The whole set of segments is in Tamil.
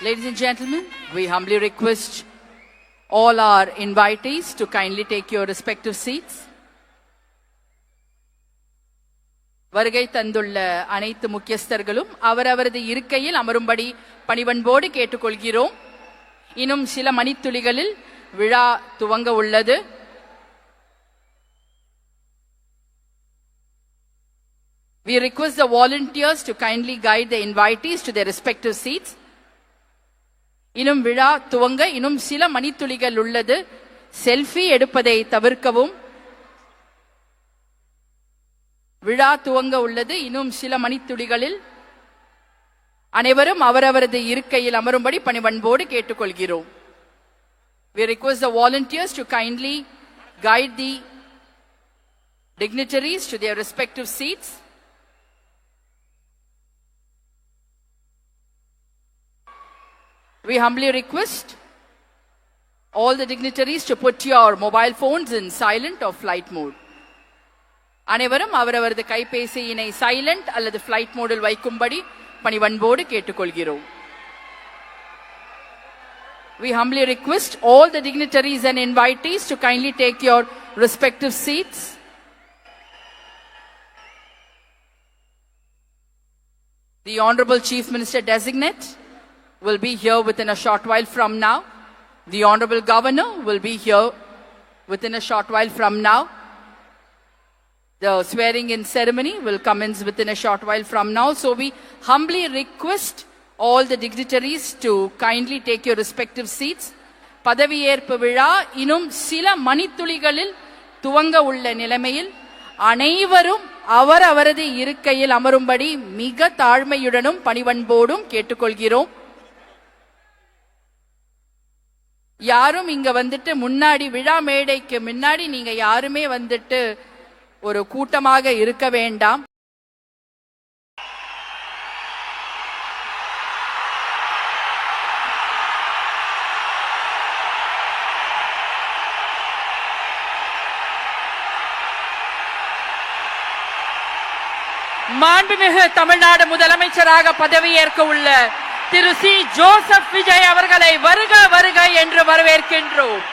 Ladies and gentlemen, we humbly request all our invitees to kindly take your respective seats. வருகை தந்துள்ள அனைத்து முக்கியஸ்தர்களும் அவரவரது இருக்கையில் அமரும்படி பணிவன்போடு கேட்டுக்கொள்கிறோம். இன்னும் சில மணித்துளிகளில் விழா துவங்க உள்ளது. We request the volunteers to kindly guide the invitees to their respective seats. இன்னும் விழா துவங்க இன்னும் சில மணித்துளிகள் உள்ளது. செல்ஃபி எடுப்பதை தவிர்க்கவும். விழா துவங்க உள்ளது. இன்னும் சில மணித்துளிகளில் அனைவரும் அவரவரது இருக்கையில் அமரும்படி பணிவன்போடு கேட்டுக்கொள்கிறோம். We request the volunteers to kindly guide the dignitaries to their respective seats. We humbly request all the dignitaries to put your mobile phones in silent or flight mode. அனைவரும் அவரவரது கைபேசியினை சைலண்ட் அல்லது ஃபிளைட் மோடில் வைக்கும்படி பணிவன்போடு கேட்டுக்கொள்கிறோம். We humbly request all the dignitaries and invitees to kindly take your respective seats. The Honorable Chief Minister Designate will be here within a short while from now. The Honorable Governor will be here within a short while from now. The swearing-in ceremony will commence within a short while from now. So we humbly request all the dignitaries to kindly take your respective seats. பதவியேற்பு விழா இன்னும் சில மணித்துளிகளில் துவங்க உள்ள நிலைமையில் அனைவரும் அவரவரது இருக்கையில் அமரும்படி மிக தாழ்மையுடனும் பணிவன்போடும் கேட்டுக்கொள்கிறோம். யாரும் இங்க வந்துட்டு முன்னாடி விழா மேடைக்கு முன்னாடி நீங்க யாருமே வந்துட்டு ஒரு கூட்டமாக இருக்க வேண்டாம். மாண்புமிகு தமிழ்நாடு முதலமைச்சராக பதவியேற்க உள்ள திரு சி ஜோசப் விஜய் அவர்களை வருக வருக என்று வரவேற்கின்றோம்.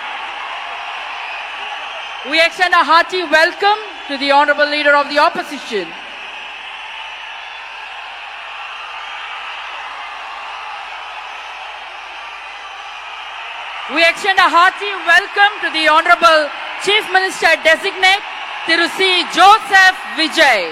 We extend a hearty welcome to the Honorable Leader of the Opposition. We extend a hearty welcome to the Honorable Chief Minister Designate Thiru C. Joseph Vijay.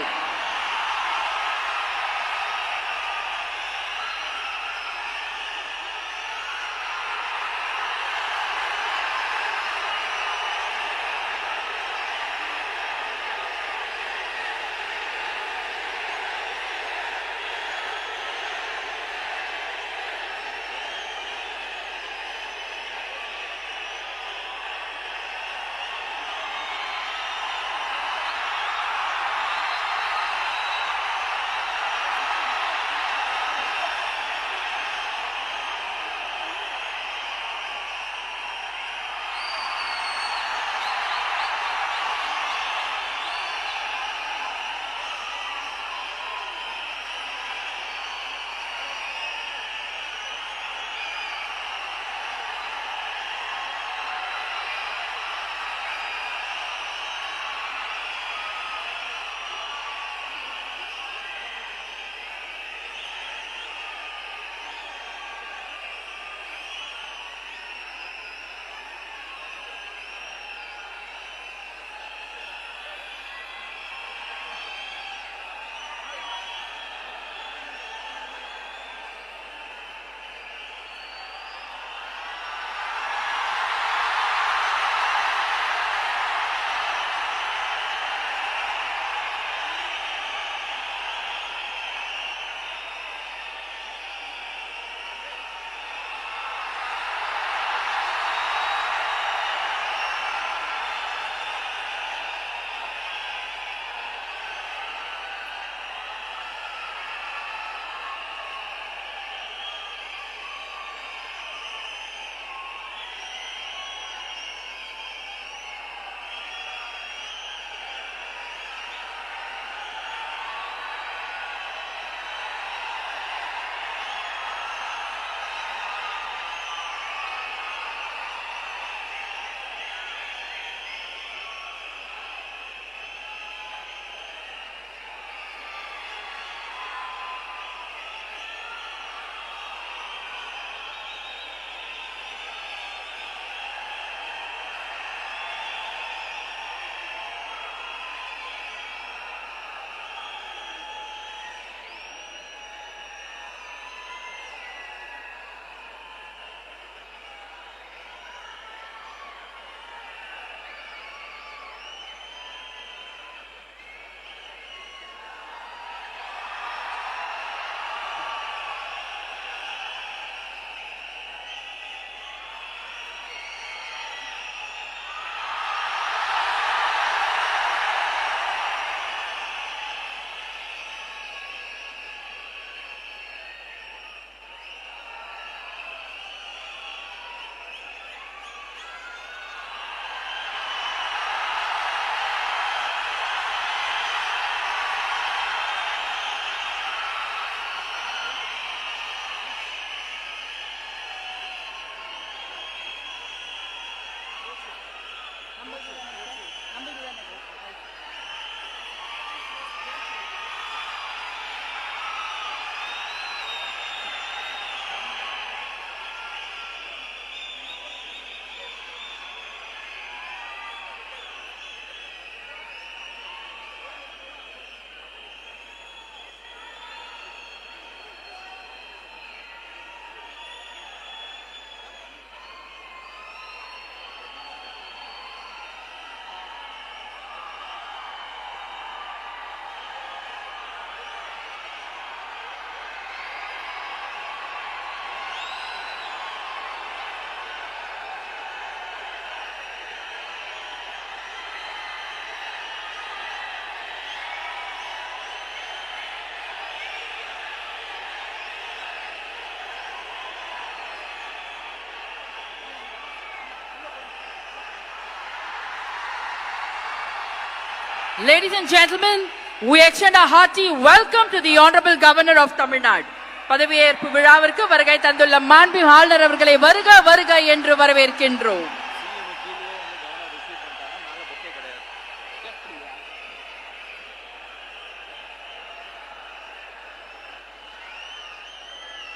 Ladies and gentlemen, we extend a hearty welcome to the Honorable Governor of Tamil Nadu. பதவியேற்பு விழாவிற்கு வருகை தந்துள்ள மாண்புமிகு ஆளுநர் அவர்களை வருக வருக என்று வரவேற்கின்றோம்.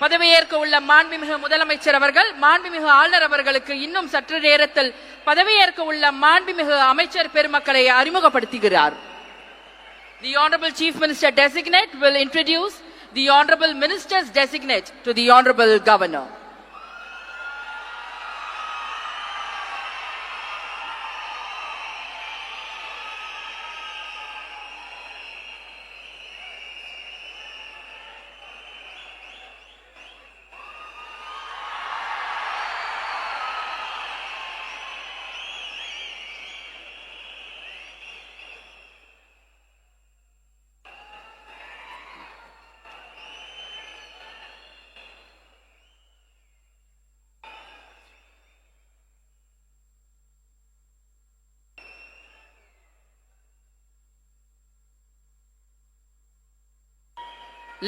பதவியேற்க உள்ள மாண்புமிகு முதலமைச்சர் அவர்கள் மாண்புமிகு ஆளுநர் அவர்களுக்கு இன்னும் சற்று நேரத்தில் பதவியேற்க உள்ள மாண்புமிகு அமைச்சர் பெருமக்களை அறிமுகப்படுத்துகிறார். The Honorable Chief Minister Designate will introduce the Honorable Ministers Designate to the Honorable Governor.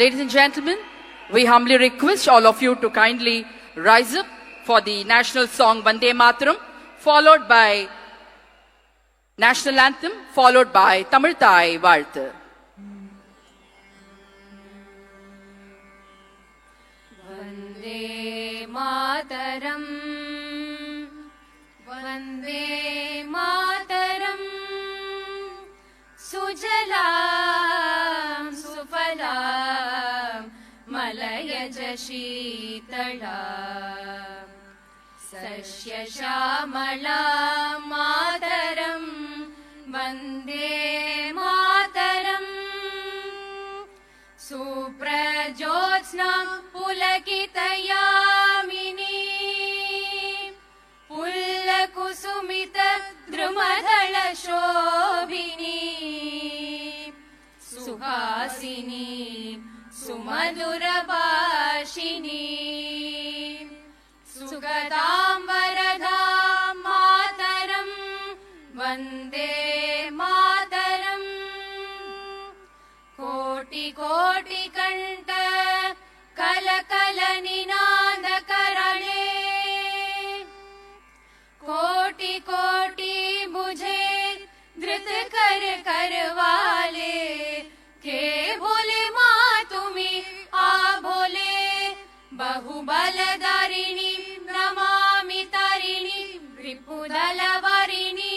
Ladies and gentlemen, we humbly request all of you to kindly rise up for the national song Vande Mataram, followed by national anthem, followed by Tamil Thai Vaalthu. Vande Mataram, Vande Mataram, Sujalam Sufalam Malayaj Sheetalam Sashya Shamalam Mataram Vande Mataram Suprajotsna Pulakitayamini Pullakusumita Drumadhala Shobhini Suhasini Sumadura Bhashini Sugadam Varadam Mataram Vande Mataram Koti Koti Kanta Kala Kala Ninanda Karale Koti Koti Bujhe Dhrit Kar Karwale Ke Bhole Ma Tumi A Bhole Bahubaladarini Namami Tarini Ripudalavarini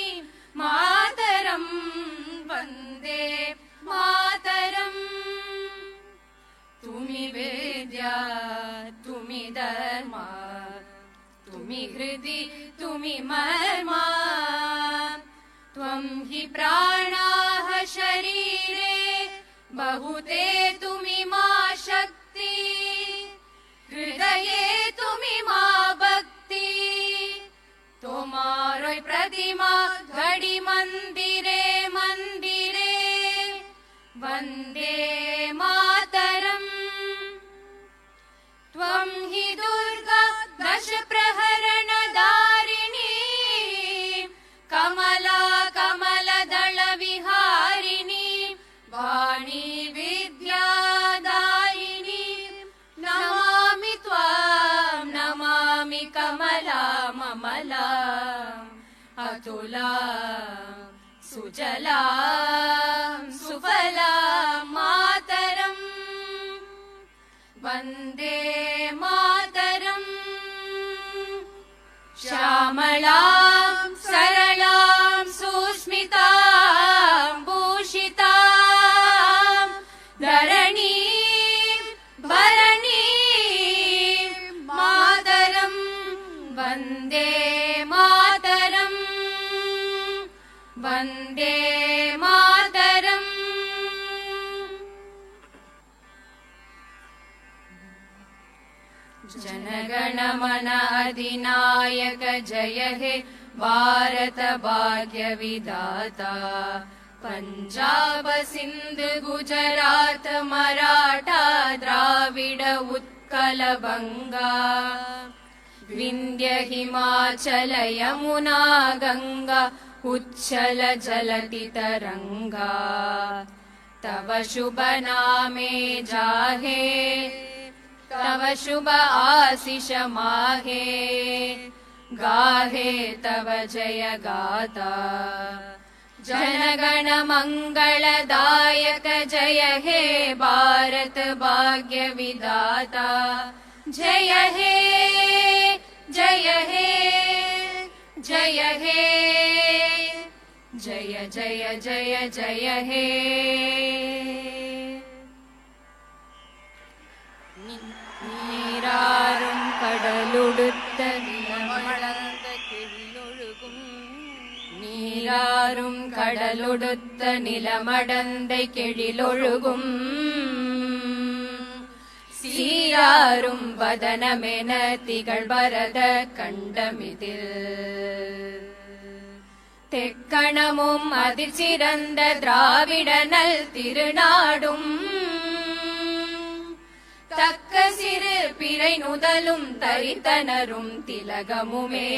Mataram Vande Mataram Tumi Vidya Tumi Dharma Tumi Hridi Tumi Marma Tvam hi pranaha sharire Bahute tumi ma shakti Hridaye tumi ma bhakti Tomaroi pratima ghadi mandire mandire Vande Mataram Tvam hi Durga dash praharana darini Kamala Kamala Dala Viharini Vani Vidya Daini Namami Tvam Namami Kamala Mamala Atula Sujala Sufala Mataram Vande Mataram Shamalam Saralam Susmitam Bhushitam Dharanim Bharanim Mataram Vande Mataram Vande Mataram Jana Gana Mana अधिनायक जय हे भारत भाग्य विधाता पंजाब सिंध गुजरात मराठा द्राविड उत्कल बंगा विंध्य हिमाचल यमुना गंगा उच्छल जलति तरंगा तव शुभ नामे जाहे तव शुभ आशीष माहे गाहे तव जय गाथा जनगण मंगलदायक जय हे भारत भाग्य विधाता जय हे जय हे जय हे जय जय जय जय हे நீராறும் கடலுடுத்த நிலமடந்த கெழிலொழுகும் நீராறும் கடலுடுத்த நிலமடந்தை கெழிலொழுகும் சீராரும் வதனமென திகழ் பரத கண்டமிதில் தெக்கணமும் அதில் சிறந்த திராவிடனல் திருநாடும் தக்க சிறு பிறை நுதலும் தரித்தனரும் திலகமுமே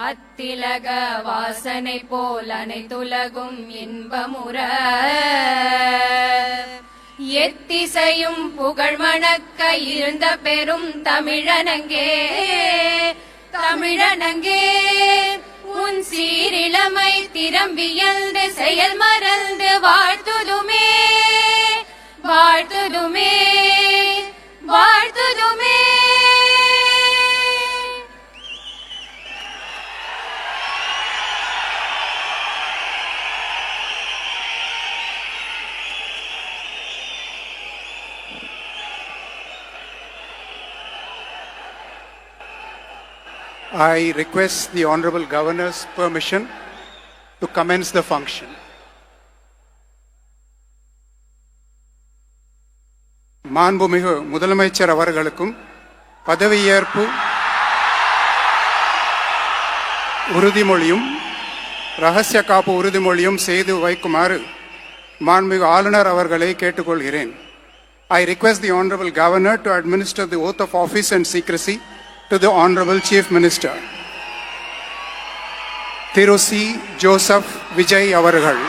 அத்திலக வாசனை போல் அனைத்துலகும் இன்பமுற எத்திசையும் புகழ் மணக்க இருந்த பெரும் தமிழனங்கே தமிழனங்கே உன் சீரிளமை திறம்பியல்து செயல் மறந்து வாழ்த்துதுமே வாழ்த்துதுமே வாழ்த்துதுமே I request the Honorable Governor's permission to commence the function. மாண்புமிகு முதலமைச்சர் அவர்களுக்கும் பதவியேற்பு உறுதிமொழியும் ரகசிய காப்பு உறுதிமொழியும் செய்து வைக்குமாறு மாண்புமிகு ஆளுநர் அவர்களை கேட்டுக்கொள்கிறேன். I request the Honorable Governor to administer the oath of office and secrecy to the Honorable Chief Minister. Thiru C. Joseph Vijay அவர்கள்.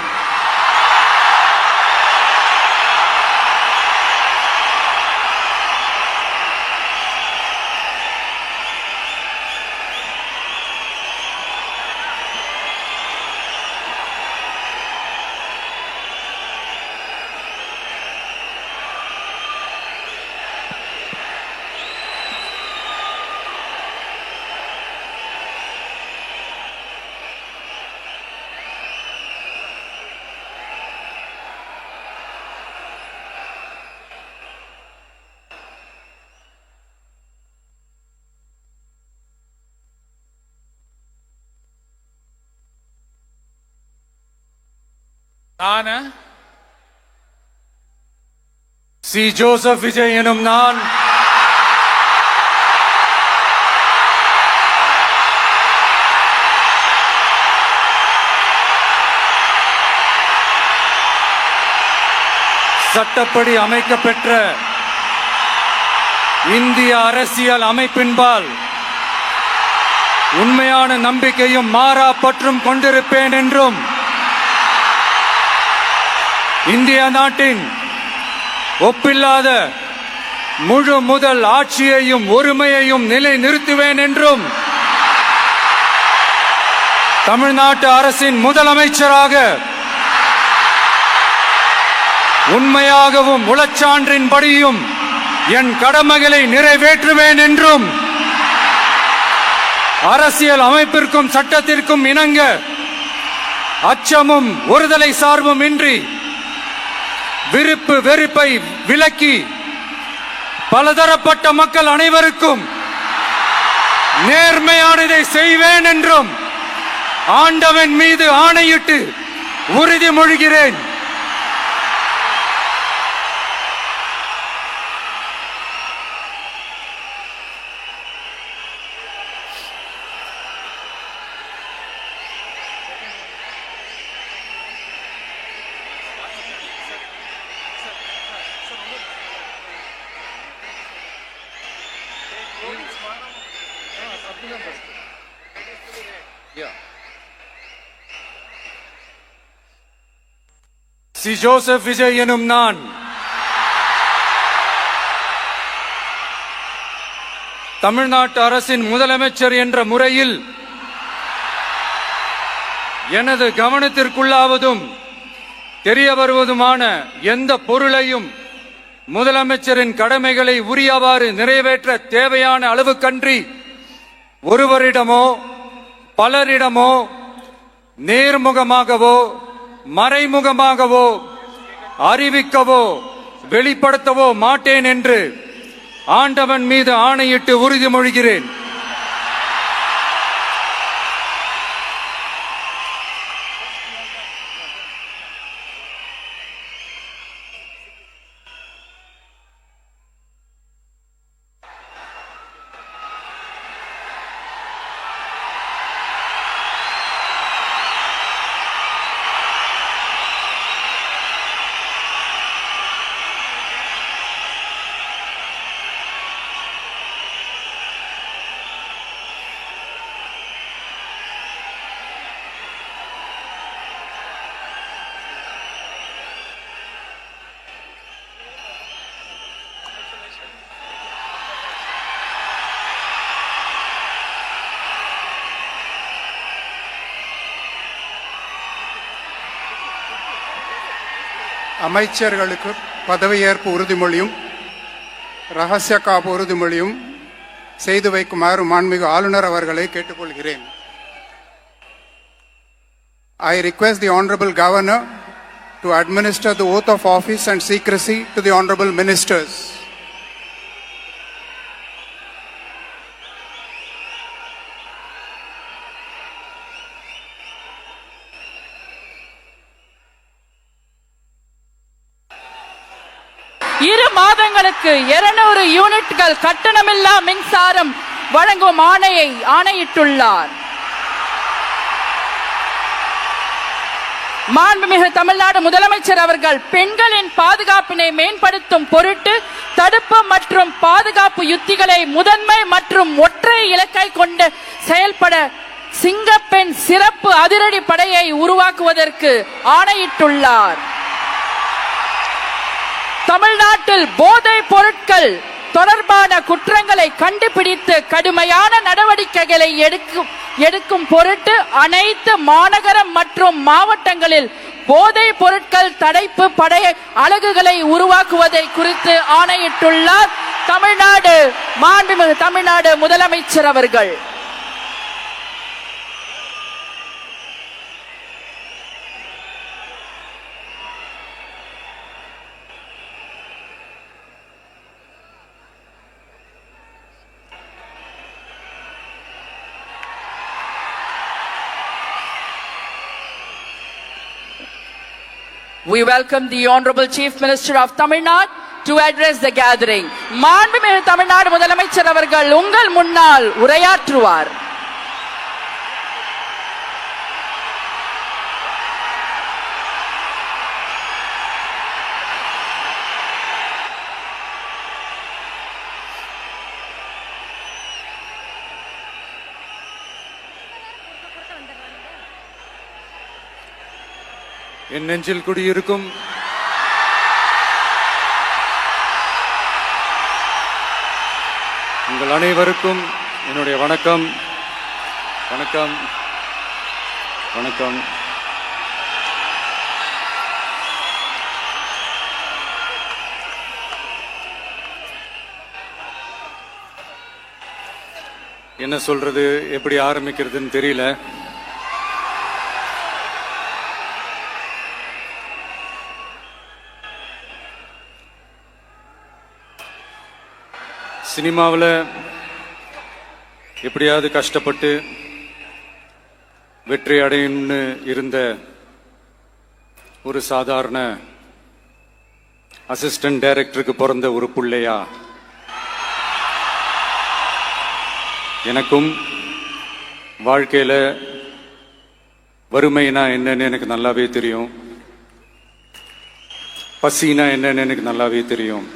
நான் சி. ஜோசப் விஜய் எனும் நான் சட்டப்படி அமைக்கப்பெற்ற இந்திய அரசியல் அமைப்பின்பால் உண்மையான நம்பிக்கையும் மாறா பற்றும் கொண்டிருப்பேன் என்றும் இந்திய நாட்டின் ஒப்பில்லாத முழு முதல் ஆட்சியையும் ஒருமையையும் நிலை நிறுத்துவேன் என்றும் தமிழ்நாட்டு அரசின் முதலமைச்சராக உண்மையாகவும் உளச்சான்றின்படியும் என் கடமைகளை நிறைவேற்றுவேன் என்றும் அரசியல் அமைப்பிற்கும் சட்டத்திற்கும் இணங்க அச்சமும் ஒருதலை சார்பும் இன்றி விருப்பு வெறுப்பை விலக்கி பலதரப்பட்ட மக்கள் அனைவருக்கும் நேர்மையானதை செய்வேன் என்றும் ஆண்டவன் மீது ஆணையிட்டு உறுதிமொழிகிறேன். சி ஜோசப் விஜய் எனும் நான் தமிழ்நாட்டு அரசின் முதலமைச்சர் என்ற முறையில் எனது கவனத்திற்குள்ளாவதும் தெரிய வருவதுமான எந்த பொருளையும் முதலமைச்சரின் கடமைகளை உரியவாறு நிறைவேற்ற தேவையான அளவுக்கன்றி ஒருவரிடமோ பலரிடமோ நேர்முகமாகவோ மறைமுகமாகவோ அறிவிக்கவோ வெளிப்படுத்தவோ மாட்டேன் என்று ஆண்டவன் மீது ஆணையிட்டு உறுதிமொழிகிறேன். அமைச்சர்களுக்கு பதவியேற்பு உறுதிமொழியும் ரகசிய காப்பு உறுதிமொழியும் செய்து வைக்குமாறு மாண்புமிகு ஆளுநர் அவர்களை கேட்டுக்கொள்கிறேன். I request the Honorable Governor to administer the oath of office and secrecy to the Honorable Ministers. இரு மாதங்களுக்கு 200 யூனிட்கள் கட்டணமில்லா மின்சாரம் வழங்கும் ஆணையிட்டுள்ளார். மாண்புமிகு தமிழ்நாடு முதலமைச்சர் அவர்கள் பெண்களின் பாதுகாப்பினை மேம்படுத்தும் பொருட்டு தடுப்பு மற்றும் பாதுகாப்பு யுத்திகளை முதன்மை மற்றும் ஒற்றை இலக்கை கொண்டு செயல்பட சிங்கப்பெண் சிறப்பு அதிரடி படையை உருவாக்குவதற்கு ஆணையிட்டுள்ளார். தமிழ்நாட்டில் போதைப் பொருட்கள் தொடர்பான குற்றங்களை கண்டுபிடித்து கடுமையான நடவடிக்கைகளை எடுக்கும் பொருட்டு அனைத்து மாநகரம் மற்றும் மாவட்டங்களில் போதைப் பொருட்கள் தடுப்பு படை அலகுகளை உருவாக்குவதை குறித்து ஆணையிட்டுள்ளார் மாண்புமிகு தமிழ்நாடு முதலமைச்சர் அவர்கள். We welcome the Honorable Chief Minister of Tamil Nadu to address the gathering. மாண்புமிகு தமிழ்நாடு முதலமைச்சர் அவர்கள் உங்கள் முன்னால் உரையாற்றுவார். என் நெஞ்சில் குடியிருக்கும் உங்கள் அனைவருக்கும் என்னுடைய வணக்கம். வணக்கம் வணக்கம். என்ன சொல்றது, எப்படி ஆரம்பிக்கிறதுன்னு தெரியல. சினிமாவில் எப்படியாவது கஷ்டப்பட்டு வெற்றி அடையணும்னு இருந்த ஒரு சாதாரண அசிஸ்டன்ட் டைரக்டருக்கு பிறந்த ஒரு பிள்ளையா எனக்கும் வாழ்க்கையில் வறுமைனா என்னன்னு எனக்கு நல்லாவே தெரியும், பசினா என்னன்னு எனக்கு நல்லாவே தெரியும்.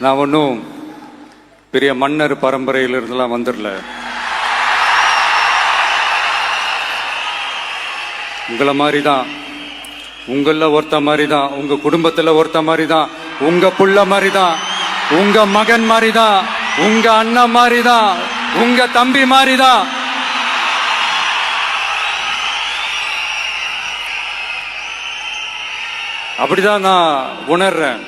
நான் ஒன்றும் பெரிய மன்னர் பரம்பரையிலிருந்துலாம் வந்துடல. உங்களை மாதிரி தான், உங்கள ஒருத்த மாதிரி தான், உங்க குடும்பத்துல ஒருத்த மாதிரி தான், உங்க புள்ள மாதிரி தான், உங்க மகன் மாதிரி தான், உங்க அண்ணன் மாதிரி தான், உங்க தம்பி மாதிரி தான். அப்படிதான் நான் உணர்றேன்.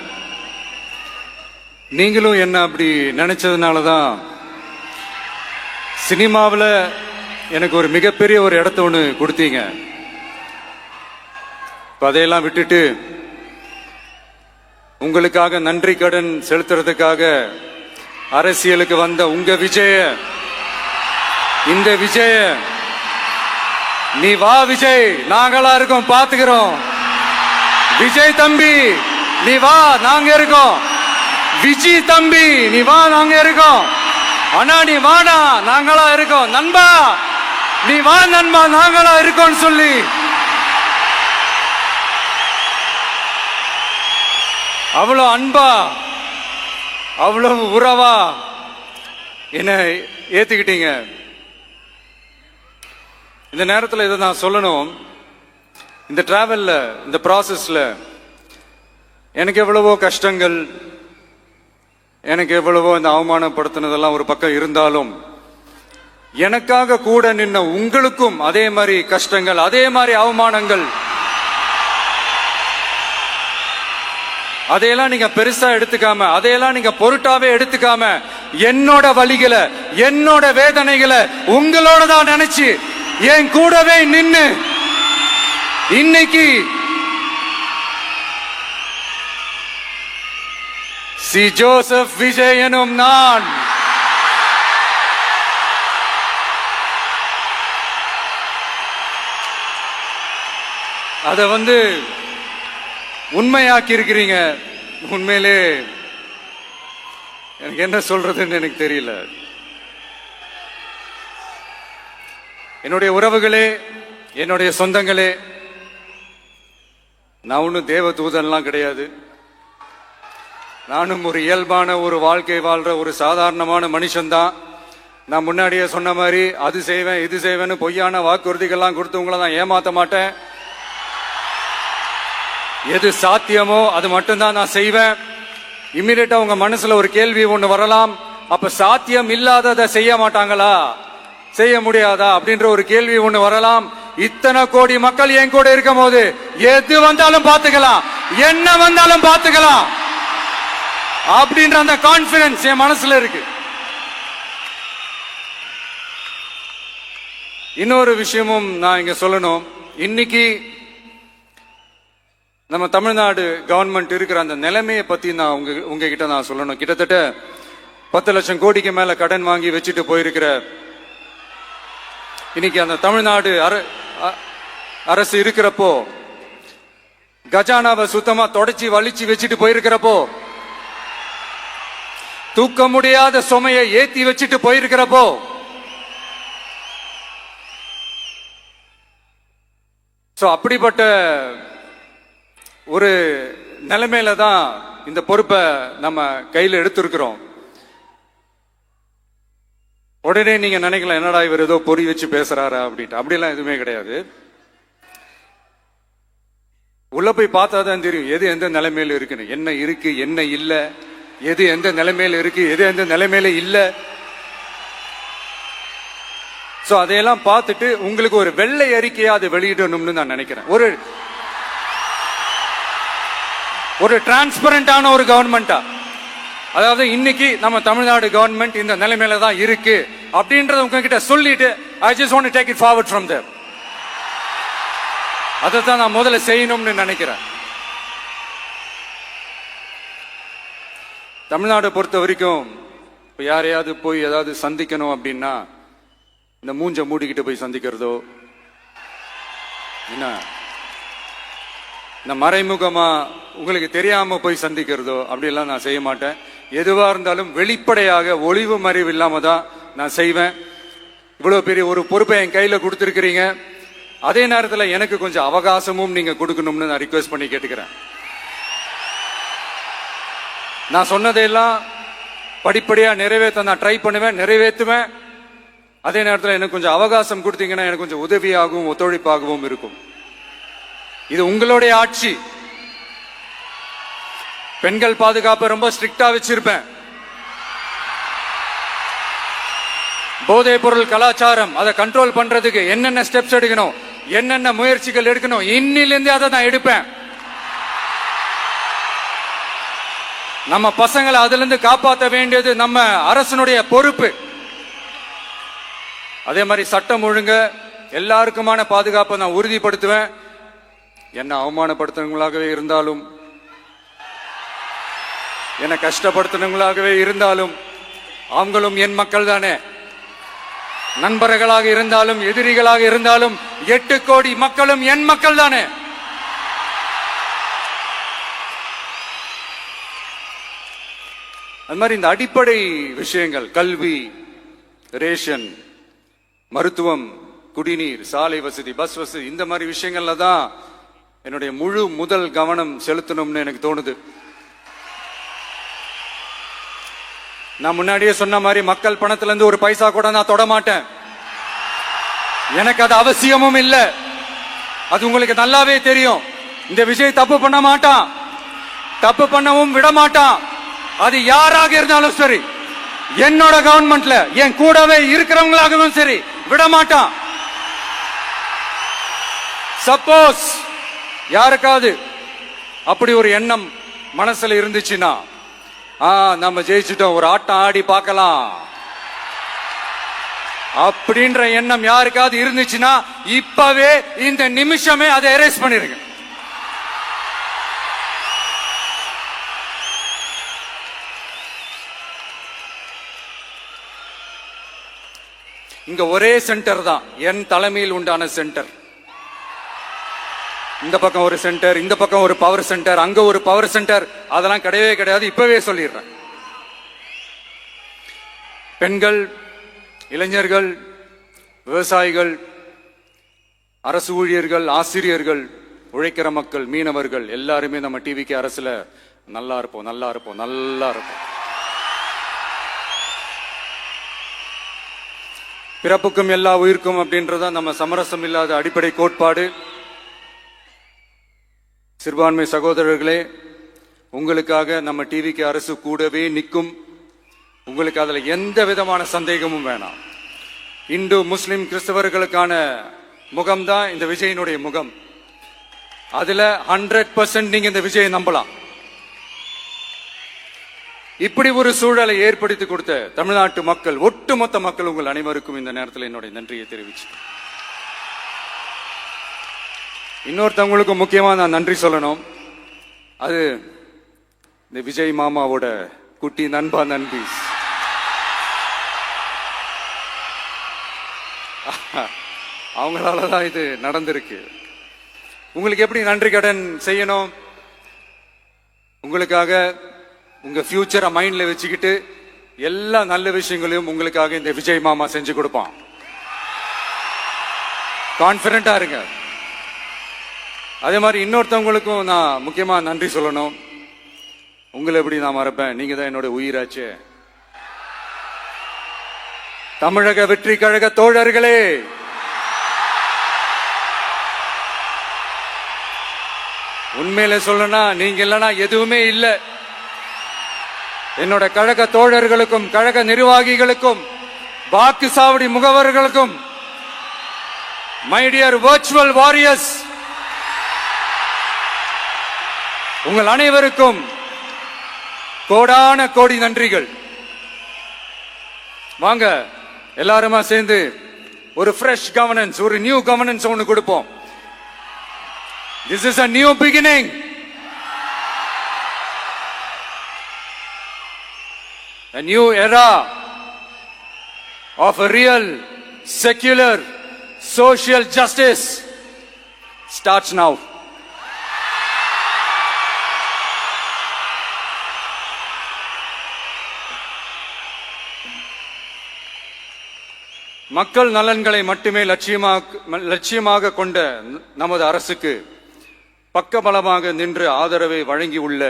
நீங்களும் என்ன அப்படி நினைச்சதுனால தான் சினிமாவில் எனக்கு ஒரு மிகப்பெரிய ஒரு இடத்த ஒன்று கொடுத்தீங்க. அதையெல்லாம் விட்டுட்டு உங்களுக்காக நன்றி கடன் செலுத்துறதுக்காக அரசியலுக்கு வந்த உங்க விஜய, இந்த விஜய, நீ வா விஜய், நாங்களா இருக்கோம், பாத்துக்கிறோம். விஜய் தம்பி நீ வா, நாங்க இருக்கோம். விஜய் தம்பி நீ வா, நாங்க இருக்கோம். அண்ணா நீ வாடா, நாங்களா இருக்கோம். நண்பா நீ வா நண்பா, நாங்களா இருக்கோம் சொல்லி அவ்வளவு அன்பா, அவ்வளவு உறவா என்ன ஏத்துக்கிட்டீங்க. இந்த நேரத்தில் இதை நான் சொல்லணும். இந்த டிராவல்ல, இந்த ப்ராசஸ்ல எனக்கு எவ்வளவோ கஷ்டங்கள், எனக்கு எவ்வளவோ இந்த அவமானப்படுத்தினதெல்லாம் ஒரு பக்கம் இருந்தாலும், எனக்காக கூட நின்ன உங்களுக்கும் அதே மாதிரி கஷ்டங்கள், அதே மாதிரி அவமானங்கள், அதையெல்லாம் நீங்க பெருசா எடுத்துக்காம, அதையெல்லாம் நீங்க பொருட்டாவே எடுத்துக்காம, என்னோட வலிகளை, என்னோட வேதனைகளை உங்களோட தான் நினைச்சு என் கூடவே நின்னு இன்னைக்கு சி ஜோசப் விஜய் எனும் நான் அத உண்மையாக்கி இருக்கிறீங்க. உண்மையிலே எனக்கு என்ன சொல்றதுன்னு எனக்கு தெரியல. என்னுடைய உறவுகளே, என்னுடைய சொந்தங்களே, நான் ஒன்றும் தேவ தூதன்லாம் கிடையாது. நானும் ஒரு இயல்பான ஒரு வாழ்க்கை வாழ்ற ஒரு சாதாரணமான மனுஷன்தான். நான் முன்னாடியே சொன்ன மாதிரி அது செய்வேன் இது செய்வேன்னு பொய்யான வாக்குறுதிகள்லாம் கொடுத்து உங்களை நான் ஏமாத்த மாட்டேன். எது சாத்தியமோ அது மட்டும்தான் நான் செய்வேன். இம்மிடியட்டா உங்க மனசுல ஒரு கேள்வி ஒண்ணு வரலாம், அப்ப சாத்தியம் இல்லாததை செய்ய மாட்டாங்களா, செய்ய முடியாதா அப்படின்ற ஒரு கேள்வி ஒண்ணு வரலாம். இத்தனை கோடி மக்கள் என் கூட இருக்கும் போது எது வந்தாலும் பாத்துக்கலாம், என்ன வந்தாலும் பாத்துக்கலாம் அப்படின்ற அந்த கான்பிடன்ஸ் என் மனசுல இருக்கு. இன்னொரு விஷயமும் நான் இங்க சொல்லணும். இன்னைக்கு நம்ம தமிழ்நாடு கவர்மெண்ட் இருக்கிற அந்த நிலைமையை பத்தி நான் உங்ககிட்ட நான் சொல்லணும். கிட்டத்தட்ட 10 லட்சம் கோடிக்கு மேல கடன் வாங்கி வச்சுட்டு போயிருக்கிற இன்னைக்கு அந்த தமிழ்நாடு அரசு இருக்கிறப்போ, கஜானாவை சுத்தமா தொடச்சி வலிச்சு வச்சுட்டு போயிருக்கிறப்போ, தூக்க முடியாத சுமையை ஏத்தி வச்சுட்டு போயிருக்கிறப்போ, அப்படிப்பட்ட ஒரு நிலைமையில தான் இந்த பொறுப்பை நம்ம கையில் எடுத்திருக்கிறோம். உடனே நீங்க நினைக்கலாம், என்னடா இவர் ஏதோ பொறி வச்சு பேசுறாரா அப்படின்ட்டு. அப்படிலாம் எதுவுமே கிடையாது. உள்ள போய் பார்த்தா தான் தெரியும் எது எந்த நிலைமையில இருக்குன்னு, என்ன இருக்கு என்ன இல்ல, எது எந்த நிலைமையில இருக்கு எது எந்த நிலைமையில இல்ல. சோ அதையெல்லாம் பார்த்துட்டு உங்களுக்கு ஒரு வெள்ளை அறிக்கையா அதை வெளியிடணும்னு நான் நினைக்கிறேன். ஒரு டிரான்ஸ்பரண்டான ஒரு கவர்மெண்டா, அதாவது இன்னைக்கு நம்ம தமிழ்நாடு கவர்மெண்ட் இந்த நிலைமையில தான் இருக்கு அப்படின்றத உங்ககிட்ட சொல்லிட்டு I just want to take it forward from there. அதைத்தான் நான் முதல்ல செய்யணும்னு நினைக்கிறேன். தமிழ்நாடு பொறுத்த வரைக்கும் யாரையாவது போய் ஏதாவது சந்திக்கணும் அப்படின்னா இந்த மூஞ்ச மூடிக்கிட்டு போய் சந்திக்கிறதோ, என்ன இந்த மறைமுகமா உங்களுக்கு தெரியாம போய் சந்திக்கிறதோ அப்படியெல்லாம் நான் செய்ய மாட்டேன். எதுவா இருந்தாலும் வெளிப்படையாக ஒளிவு மறைவு இல்லாம தான் நான் செய்வேன். இவ்வளவு பெரிய ஒரு பொறுப்பை என் கையில கொடுத்திருக்கிறீங்க. அதே நேரத்தில் எனக்கு கொஞ்சம் அவகாசமும் நீங்க கொடுக்கணும்னு நான் ரிக்வெஸ்ட் பண்ணி கேட்டுக்கிறேன். நான் சொன்னதையெல்லாம் படிப்படியா நிறைவேற்ற நான் ட்ரை பண்ணுவேன், நிறைவேற்றுவேன். அதே நேரத்தில் எனக்கு கொஞ்சம் அவகாசம் கொடுத்தீங்கன்னா எனக்கு கொஞ்சம் உதவியாகவும் ஒத்துழைப்பாகவும் இருக்கும். இது உங்களுடைய ஆட்சி. பெண்கள் பாதுகாப்பை ரொம்ப ஸ்ட்ரிக்டா வச்சிருப்பேன். போதைப் பொருள் கலாச்சாரம் அதை கண்ட்ரோல் பண்றதுக்கு என்னென்ன ஸ்டெப்ஸ் எடுக்கணும், என்னென்ன முயற்சிகள் எடுக்கணும், இன்னிலிருந்தே அதை நான் எடுப்பேன். நம்ம பசங்களை அதுல இருந்து காப்பாற்ற வேண்டியது நம்ம அரசனுடைய பொறுப்பு. அதே மாதிரி சட்டம் ஒழுங்க எல்லாருக்குமான பாதுகாப்பை நான் உறுதிப்படுத்துவேன். என்ன அவமானப்படுத்தினவங்களாகவே இருந்தாலும், என்ன கஷ்டப்படுத்தினவங்களாகவே இருந்தாலும், அவங்களும் என் மக்கள் தானே. நண்பர்களாக இருந்தாலும் எதிரிகளாக இருந்தாலும் 8 கோடி மக்களும் என் மக்கள் தானே. அது மாதிரி இந்த அடிப்படை விஷயங்கள், கல்வி, ரேஷன், மருத்துவம், குடிநீர், சாலை வசதி, பஸ் வசதி, இந்த மாதிரி விஷயங்கள்ல தான் என்னுடைய முதல் கவனம் செலுத்தணும்னு எனக்கு தோணுது. நான் முன்னாடியே சொன்ன மாதிரி மக்கள் பணத்துல இருந்து ஒரு பைசா கூட நான் தொட மாட்டேன். எனக்கு அது அவசியமும் இல்லை. அது உங்களுக்கு நல்லாவே தெரியும். இந்த விஜய் தப்பு பண்ண மாட்டான், தப்பு பண்ணவும் விட மாட்டான். அது யாராக இருந்தாலும் சரி, என்னோட கவர்மெண்ட்ல என் கூடவே இருக்கிறவங்களாகவும் சரி, விட மாட்டான். சப்போஸ் யாருக்காவது அப்படி ஒரு எண்ணம் மனசுல இருந்துச்சுன்னா, நம்ம ஜெயிச்சிட்டோம், ஒரு ஆட்டம் ஆடி பார்க்கலாம் அப்படின்ற எண்ணம் யாருக்காவது இருந்துச்சுன்னா இப்பவே இந்த நிமிஷமே அதை எரேஸ் பண்ணிருங்க. இங்க ஒரே சென்டர் தான், என் தலைமையில் உண்டான சென்டர். இந்த பக்கம் ஒரு சென்டர், இந்த பக்கம் ஒரு பவர் சென்டர், அங்க ஒரு பவர் சென்டர், அதெல்லாம் கிடையவே கிடையாது. இப்பவே சொல்லிடுறேன். பெண்கள், இளைஞர்கள், விவசாயிகள், அரசு ஊழியர்கள், ஆசிரியர்கள், உழைக்கிற மக்கள், மீனவர்கள் எல்லாருமே நம்ம டிவிக்கு அரசுல நல்லா இருப்போம், நல்லா இருப்போம், நல்லா இருப்போம். பிறப்புக்கும் எல்லா உயிர்க்கும் அப்படின்றத நம்ம சமரசம் இல்லாத அடிப்படை கோட்பாடு. சிறுபான்மை சகோதரர்களே, உங்களுக்காக நம்ம டிவிக்கு அரசு கூடவே நிற்கும். உங்களுக்கு அதுல எந்த விதமான சந்தேகமும் வேணாம். இந்து, முஸ்லிம், கிறிஸ்தவர்களுக்கான முகம்தான் இந்த விஜயனுடைய முகம். அதுல 100% நீங்க இந்த விஜயை நம்பலாம். இப்படி ஒரு சூழலை ஏற்படுத்தி கொடுத்த தமிழ்நாட்டு மக்கள், ஒட்டுமொத்த மக்கள், உங்கள் அனைவருக்கும் இந்த நேரத்தில் என்னுடைய நன்றியை தெரிவிச்சு, இன்னொருத்தவங்களுக்கு முக்கியமா நான் நன்றி சொல்லணும். அது இந்த விஜய் மாமாவோட குட்டி நண்பா, நண்பி. அவங்களாலதான் இது நடந்திருக்கு. உங்களுக்கு எப்படி நன்றி கடன் செய்யணும்? உங்களுக்காக உங்க ஃபியூச்சரை மைண்ட்ல வச்சுக்கிட்டு எல்லா நல்ல விஷயங்களையும் உங்களுக்காக இந்த விஜய் மாமா செஞ்சு கொடுப்பான். கான்பிடண்டா இருங்க. அதே மாதிரி இன்னொருத்தவங்களுக்கும் நான் முக்கியமா நன்றி சொல்லணும். உங்களை எப்படி நான் மறப்பேன்? நீங்க தான் என்னோட உயிராச்சு. தமிழக வெற்றி கழக தோழர்களே, உண்மையில சொல்லனா நீங்க இல்லைன்னா எதுவுமே இல்லை. என்னோட கழக தோழர்களுக்கும், கழக நிர்வாகிகளுக்கும், வாக்கு சாவடி முகவர்களுக்கும், மை டியர் வர்ச்சுவல் வாரியர்ஸ், உங்கள் அனைவருக்கும் கோடான கோடி நன்றிகள். வாங்க எல்லாருமா சேர்ந்து ஒரு ஃப்ரெஷ் கவர்னன்ஸ், ஒரு நியூ கவர்னன்ஸ் ஒன்னு கொடுப்போம். This is a new beginning. A new era of a real, secular, social justice starts now. மக்கள் நலன்களை மட்டுமே லட்சியமாக கொண்ட நமது அரசுக்கு பக்கபலமாக நின்று ஆதரவை வழங்கி உள்ள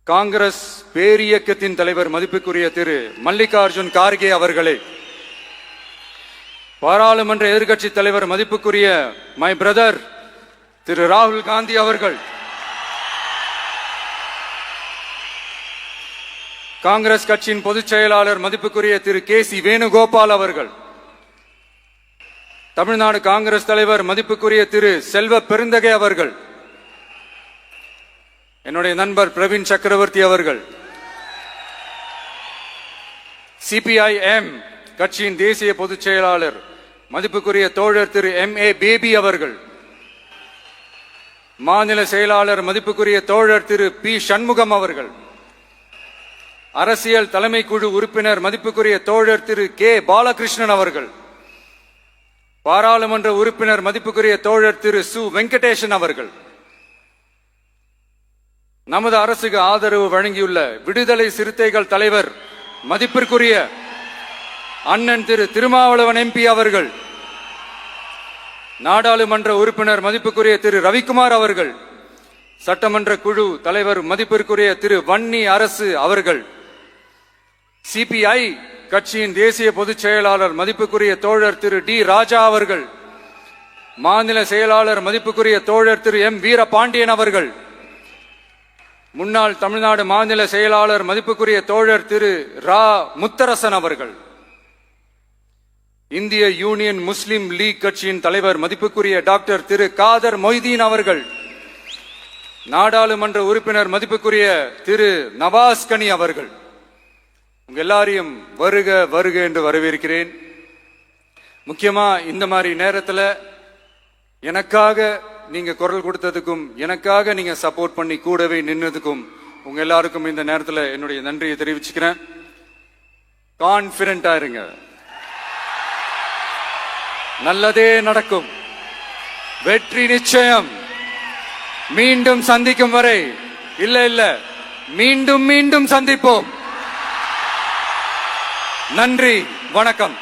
காங்கிரஸ் பேரியக்கத்தின் தலைவர் மதிப்புக்குரிய திரு மல்லிகார்ஜுன் கார்கே அவர்களே, பாராளுமன்ற எதிர்க்கட்சி தலைவர் மதிப்புக்குரிய மை பிரதர் திரு ராகுல் காந்தி அவர்கள், காங்கிரஸ் கட்சியின் பொதுச் செயலாளர் மதிப்புக்குரிய திரு கே.சி. வேணுகோபால் அவர்கள், தமிழ்நாடு காங்கிரஸ் தலைவர் மதிப்புக்குரிய திரு செல்வ பெருந்தகை அவர்கள், என்னுடைய நண்பர் பிரவீன் சக்கரவர்த்தி அவர்கள், சிபிஐஎம் கட்சியின் தேசிய பொதுச் செயலாளர் மதிப்புக்குரிய தோழர் திரு M.A. பேபி அவர்கள், மாநில செயலாளர் மதிப்புக்குரிய தோழர் திரு பி. சண்முகம் அவர்கள், அரசியல் தலைமை குழு உறுப்பினர் மதிப்புக்குரிய தோழர் திரு கே. பாலகிருஷ்ணன் அவர்கள், பாராளுமன்ற உறுப்பினர் மதிப்புக்குரிய தோழர் திரு சு. வெங்கடேசன் அவர்கள், நமது அரசுக்கு ஆதரவு வழங்கியுள்ள விடுதலை சிறுத்தைகள் தலைவர் மதிப்பிற்குரிய அண்ணன் திரு திருமாவளவன் MP அவர்கள், நாடாளுமன்ற உறுப்பினர் மதிப்புக்குரிய திரு ரவிக்குமார் அவர்கள், சட்டமன்ற குழு தலைவர் மதிப்பிற்குரிய திரு வன்னி அரசு அவர்கள், சிபிஐ கட்சியின் தேசிய பொதுச் செயலாளர் மதிப்புக்குரிய தோழர் திரு டி. ராஜா அவர்கள், மாநில செயலாளர் மதிப்புக்குரிய தோழர் திரு M. வீரபாண்டியன் அவர்கள், முன்னாள் தமிழ்நாடு மாநில செயலாளர் மதிப்புக்குரிய தோழர் திரு ரா. முத்தரசன் அவர்கள், இந்திய யூனியன் முஸ்லிம் லீக் கட்சியின் தலைவர் மதிப்புக்குரிய டாக்டர் திரு காதர் மொய்தீன் அவர்கள், நாடாளுமன்ற உறுப்பினர் மதிப்புக்குரிய திரு நவாஸ் கனி அவர்கள், உங்க எல்லாரையும் வருக வருக என்று வரவேற்கிறேன். முக்கியமா இந்த மாதிரி நேரத்துல எனக்காக நீங்க குரல் கொடுத்ததுக்கும், எனக்காக நீங்க சப்போர்ட் பண்ணி கூடவே நின்னதுக்கும் உங்க எல்லாருக்கும் இந்த நேரத்துல என்னுடைய நன்றியை தெரிவிச்சுக்கிறேன். கான்பிடண்டா இருங்க, நல்லதே நடக்கும், வெற்றி நிச்சயம். மீண்டும் சந்திக்கும் வரை இல்ல மீண்டும் மீண்டும் சந்திப்போம். நன்றி, வணக்கம்.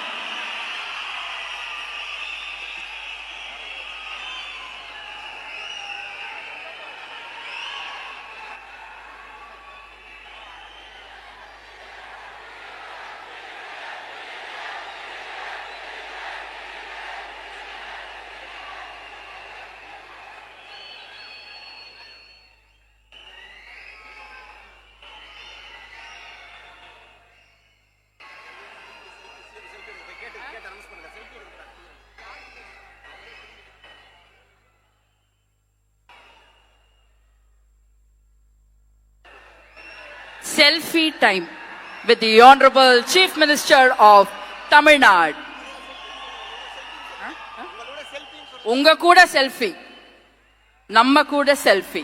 Selfie time with the Honorable Chief Minister of Tamil Nadu. உங்க கூட செல்ஃபி, நம்ம கூட செல்ஃபி.